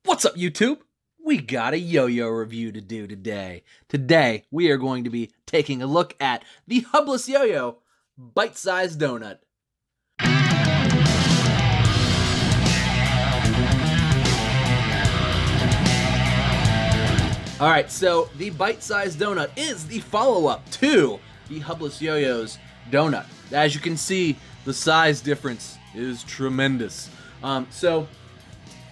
What's up, YouTube? We got a yo-yo review to do today. Today, we are going to be taking a look at the Hubless yo-yo bite-sized donut. Alright, so the bite-sized donut is the follow-up to the Hubless yo-yo's donut. As you can see, the size difference is tremendous.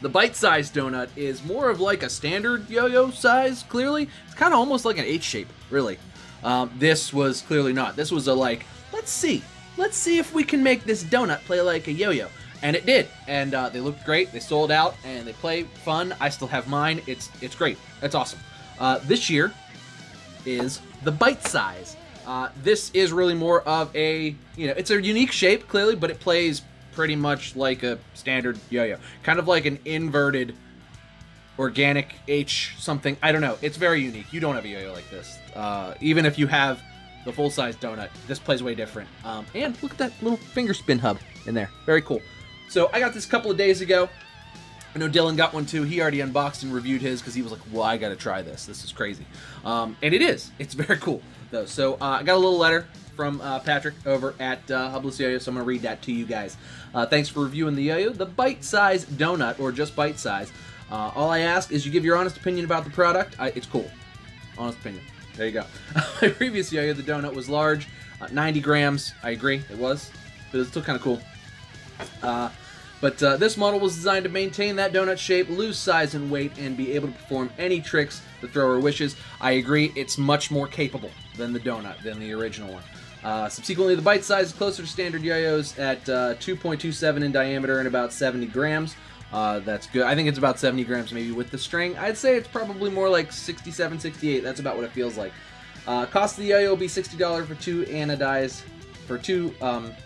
The bite-sized donut is more of like a standard yo-yo size, clearly. It's kind of almost like an H shape, really. This was clearly not. This was a like, let's see if we can make this donut play like a yo-yo. And it did, and they looked great, they sold out, and they play fun. I still have mine. It's great. It's awesome. This year is the bite size. This is really more of a, it's a unique shape, clearly, but it plays pretty much like a standard yo-yo. Kind of like an inverted organic H something. I don't know. It's very unique. You don't have a yo-yo like this. Even if you have the full-size donut, this plays way different. And look at that little finger spin hub in there. Very cool. So I got this a couple of days ago. I know Dylan got one too. He already unboxed and reviewed his because he was like, well, I got to try this. This is crazy. And it is. It's very cool, though. So I got a little letter from Patrick over at Hubless Yo-Yo, so I'm going to read that to you guys. Thanks for reviewing the yo-yo, the bite-sized donut, or just bite-size. All I ask is you give your honest opinion about the product. It's cool. Honest opinion. There you go. My previous yo-yo, the donut, was large, 90 grams. I agree, it was, but it's still kind of cool. But this model was designed to maintain that donut shape, lose size and weight, and be able to perform any tricks the thrower wishes. I agree, it's much more capable than the donut, than the original one. Subsequently, the bite size is closer to standard yo-yos at 2.27 in diameter and about 70 grams. That's good. I think it's about 70 grams maybe with the string. I'd say it's probably more like 67, 68. That's about what it feels like. Cost of the yo-yo will be $60 for two anodized,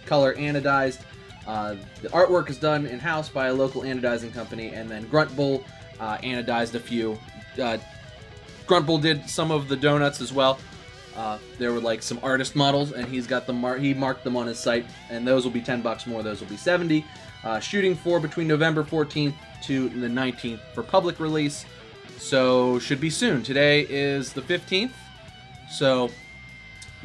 color anodized. The artwork is done in-house by a local anodizing company, and then Grunt Bull anodized a few. Grunt Bull did some of the donuts as well. There were like some artist models, and he's got he marked them on his site, and those will be $10 more. Those will be 70. Shooting for between November 14th to the 19th for public release, so should be soon. Today is the 15th, so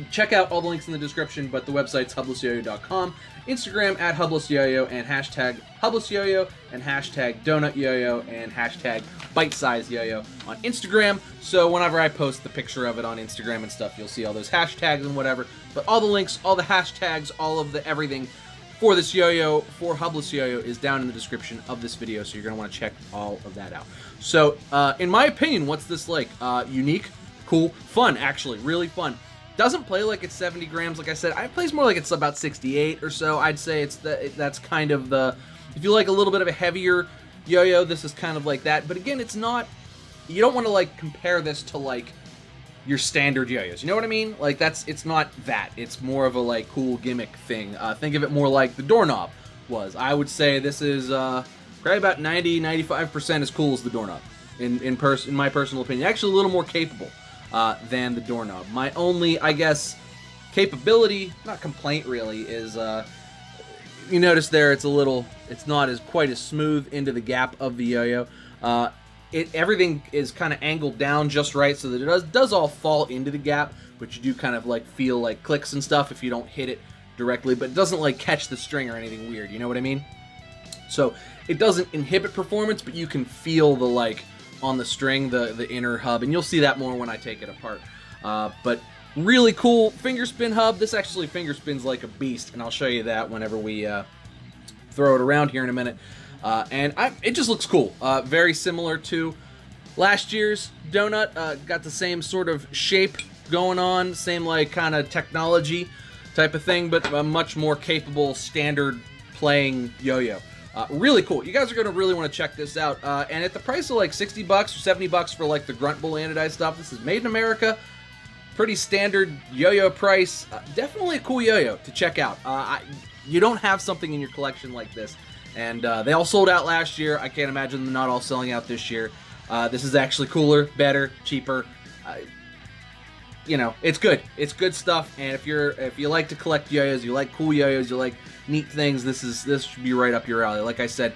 check out all the links in the description, but the website's hublessyoyo.com, Instagram at hublessyoyo, and hashtag hublessyoyo, and hashtag donutyoyo, and hashtag bitesizeyoyo on Instagram. So whenever I post the picture of it on Instagram and stuff, you'll see all those hashtags and whatever. But all the links, all the hashtags, all of the everything for this yo-yo, for Hubless Yo-Yo, is down in the description of this video, so you're going to want to check all of that out. So, in my opinion, what's this like? Unique, cool, fun, actually, really fun. Doesn't play like it's 70 grams, like I said. It plays more like it's about 68 or so. I'd say that's kind of the... If you like a little bit of a heavier yo-yo, this is kind of like that. But again, it's not... You don't want to, like, compare this to, like, your standard yo-yos. You know what I mean? Like, it's not that. It's more of a, like, cool gimmick thing. Think of it more like the doorknob was. I would say this is probably about 90-95% as cool as the doorknob, in my personal opinion. Actually, a little more capable than the doorknob. My only, I guess, capability, not complaint really, is you notice there it's not quite as smooth into the gap of the yo-yo. Everything is kind of angled down just right so that it does all fall into the gap, but you do kind of like feel like clicks and stuff if you don't hit it directly, but it doesn't like catch the string or anything weird, you know what I mean? So it doesn't inhibit performance, but you can feel the like on the string, the inner hub, and you'll see that more when I take it apart. But really cool finger spin hub. This actually finger spins like a beast, and I'll show you that whenever we throw it around here in a minute. It just looks cool. Very similar to last year's donut. Got the same sort of shape going on, same like kind of technology type of thing, but a much more capable standard playing yo-yo. Really cool. You guys are going to really want to check this out. And at the price of like 60 bucks or 70 bucks for like the Grunt Bull anodized stuff, this is made in America. Pretty standard yo-yo price. Definitely a cool yo-yo to check out. You don't have something in your collection like this. And they all sold out last year. I can't imagine them not all selling out this year. This is actually cooler, better, cheaper. You know, it's good. It's good stuff. And if you like to collect yo-yos, you like cool yo-yos, you like neat things, this should be right up your alley. Like I said,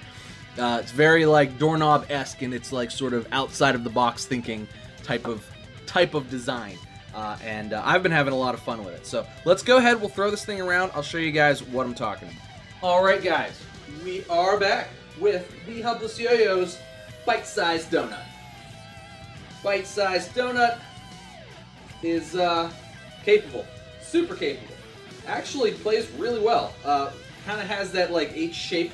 It's very like doorknob-esque, and it's like sort of outside of the box thinking type of design. And I've been having a lot of fun with it. So let's go ahead. We'll throw this thing around. I'll show you guys what I'm talking about. All right, guys, we are back with the Hubless Yoyos bite-sized donut. Bite-sized donut is capable, super capable. Actually plays really well. Kind of has that like H-shape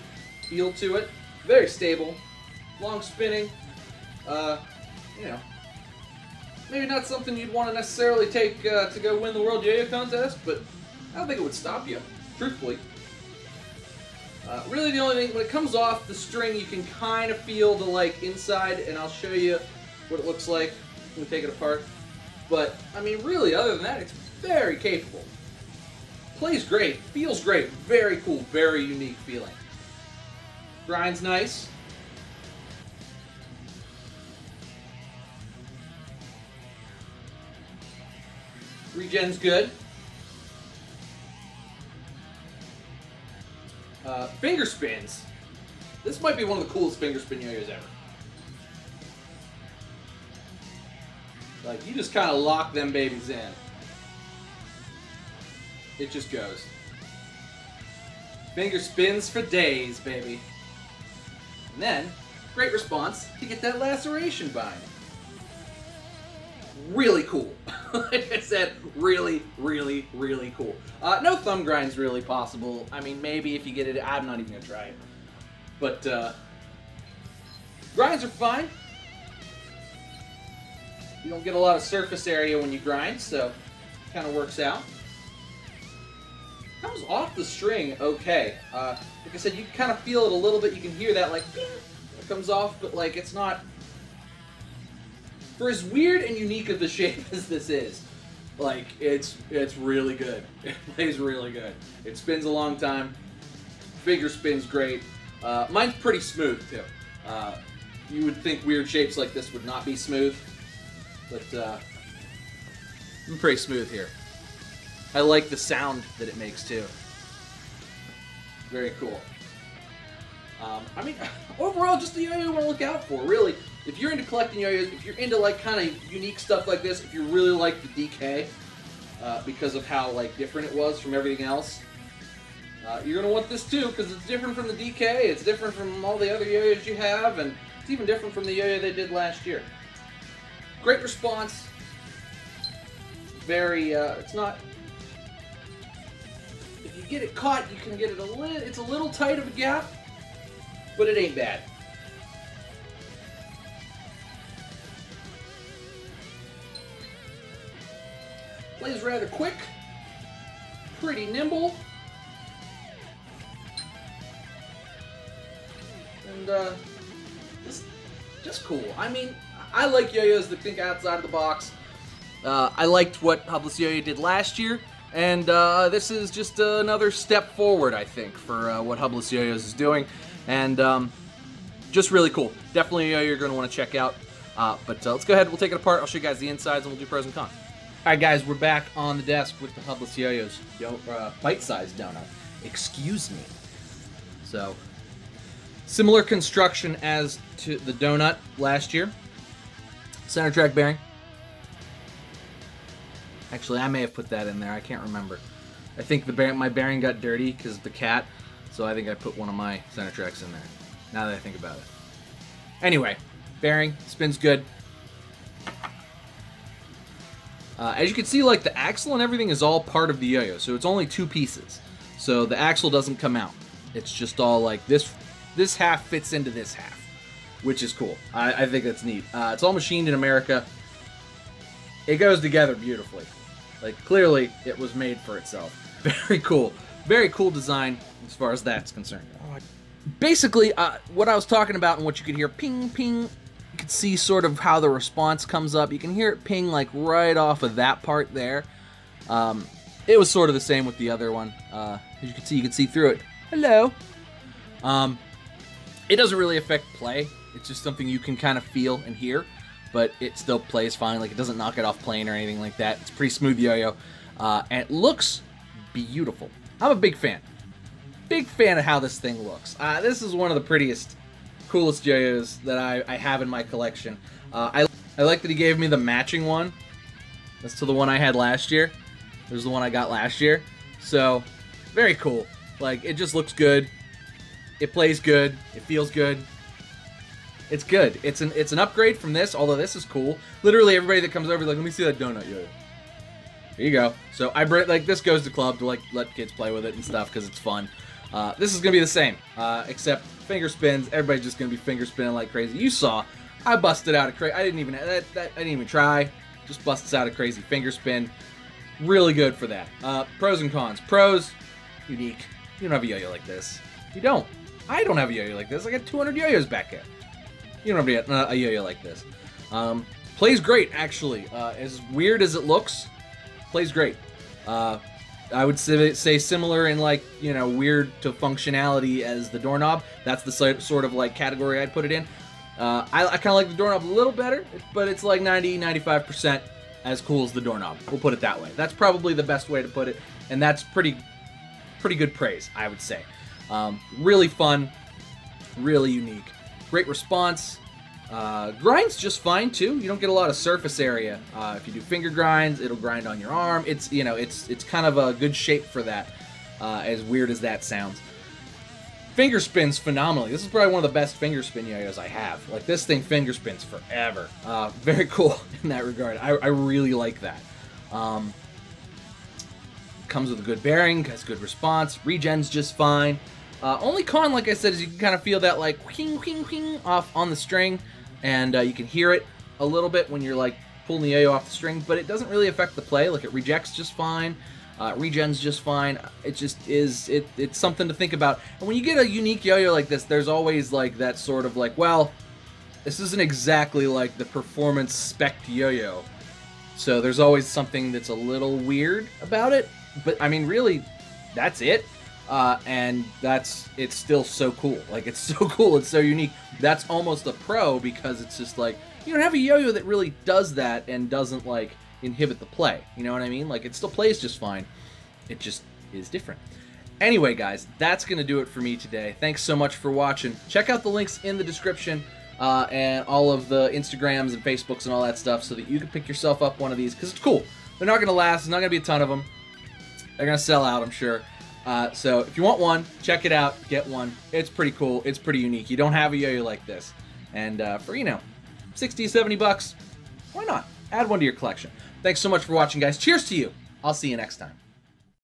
feel to it. Very stable, long spinning. You know, maybe not something you'd want to necessarily take to go win the World Yo-Yo Contest, but I don't think it would stop you, truthfully. Really the only thing, when it comes off the string, you can kind of feel the like inside, and I'll show you what it looks like when we take it apart. But, I mean, really, other than that, it's very capable. Plays great, feels great, very cool, very unique feeling. Grinds nice. Regen's good. Finger spins. This might be one of the coolest finger spin yo-yos ever. Like, you just kind of lock them babies in. It just goes. Finger spins for days, baby. And then, great response to get that laceration bind. Really cool. Like I said, really, really, really cool. No thumb grinds really possible. I mean, maybe if you get it, I'm not even going to try it. But, grinds are fine. You don't get a lot of surface area when you grind, so it kind of works out. Comes off the string okay. Like I said, you kind of feel it a little bit. You can hear that, like, ping, it comes off, but, like, it's not... For as weird and unique of the shape as this is, like, it's really good. It plays really good. It spins a long time. Finger spins great. Mine's pretty smooth, too. You would think weird shapes like this would not be smooth, but I'm pretty smooth here. I like the sound that it makes, too. Very cool. I mean, overall, just a yo-yo you want to look out for, really. If you're into collecting yo-yos, if you're into, like, kind of unique stuff like this, if you really like the DK, because of how, like, different it was from everything else, you're going to want this, too, because it's different from the DK, it's different from all the other yo-yos you have, and it's even different from the yo-yo they did last year. Great response. Very, it's not... If you get it caught, you can get it it's a little tight of a gap, but it ain't bad. Plays rather quick, pretty nimble, and just cool. I mean, I like yo-yos that think outside of the box. I liked what Hubless Yo-Yo did last year, and this is just another step forward, I think, for what Hubless Yo-Yos is doing, and just really cool. Definitely a yo-yo you're going to want to check out. But let's go ahead, we'll take it apart, I'll show you guys the insides, and we'll do pros and cons. Alright guys, we're back on the desk with the Hubless Yo-Yos bite-sized donut. Excuse me. So, similar construction as to the donut last year. Center track bearing. Actually, I may have put that in there, I can't remember. I think my bearing got dirty because of the cat, so I think I put one of my center tracks in there, now that I think about it. Anyway, bearing, spins good. As you can see, like, the axle and everything is all part of the yo-yo, so it's only two pieces. So the axle doesn't come out. It's just all like this half fits into this half, which is cool. I think that's neat. It's all machined in America. It goes together beautifully. Like, clearly, it was made for itself. Very cool. Very cool design as far as that's concerned. Basically, what I was talking about and what you could hear ping, ping, you can see sort of how the response comes up. You can hear it ping like right off of that part there. It was sort of the same with the other one. As you can see through it. Hello. It doesn't really affect play. It's just something you can kind of feel and hear, but it still plays fine. Like, it doesn't knock it off plane or anything like that. It's a pretty smooth yo-yo, and it looks beautiful. I'm a big fan. Big fan of how this thing looks. This is one of the prettiest coolest yo-yos that I have in my collection. I like that he gave me the matching one. That's to the one I had last year. There's the one I got last year. So, very cool. Like, it just looks good. It plays good. It feels good. It's good. It's an upgrade from this, although this is cool. Literally everybody that comes over is like, let me see that donut yo-yo. Here you go. So I bring, like, this goes to club to like let kids play with it and stuff because it's fun. This is gonna be the same, except finger spins. Everybody's just gonna be finger spinning like crazy. You saw, I busted out a crazy. I didn't even try. Just busts out a crazy finger spin. Really good for that. Pros and cons. Pros, unique. You don't have a yo-yo like this. You don't. I don't have a yo-yo like this. I got 200 yo-yos back here. You don't have a yo-yo like this. Plays great, actually. As weird as it looks, plays great. I would say similar in, like, you know, weird to functionality as the doorknob. That's the sort of like category I'd put it in. I kind of like the doorknob a little better, but it's like 90-95% as cool as the doorknob. We'll put it that way. That's probably the best way to put it, and that's pretty good praise, I would say. Really fun, really unique. Great response. Grinds just fine too. You don't get a lot of surface area. If you do finger grinds, it'll grind on your arm. It's, you know, it's kind of a good shape for that. As weird as that sounds. Finger spins phenomenally. This is probably one of the best finger spin yo-yos I have. Like, this thing finger spins forever. Very cool in that regard. I really like that. Comes with a good bearing, has good response. Regen's just fine. Only con, like I said, is you can kind of feel that, like, whing, whing, whing off on the string, and you can hear it a little bit when you're, like, pulling the yo-yo off the string, but it doesn't really affect the play. Like, it rejects just fine. Regen's just fine. It just is, it's something to think about. And when you get a unique yo-yo like this, there's always, like, that sort of, like, well, this isn't exactly like the performance spec yo-yo, so there's always something that's a little weird about it. But, I mean, really, that's it. And it's still so cool. Like, it's so cool, it's so unique. That's almost a pro, because it's just like, you don't have a yo-yo that really does that and doesn't, like, inhibit the play. You know what I mean? Like, it still plays just fine. It just is different. Anyway, guys, that's going to do it for me today. Thanks so much for watching. Check out the links in the description, and all of the Instagrams and Facebooks and all that stuff, so that you can pick yourself up one of these, because it's cool. They're not going to last. There's not going to be a ton of them. They're going to sell out, I'm sure. So if you want one, check it out, get one. It's pretty cool. It's pretty unique. You don't have a yo-yo like this. And for, you know, 60, 70 bucks, why not? Add one to your collection. Thanks so much for watching, guys. Cheers to you. I'll see you next time.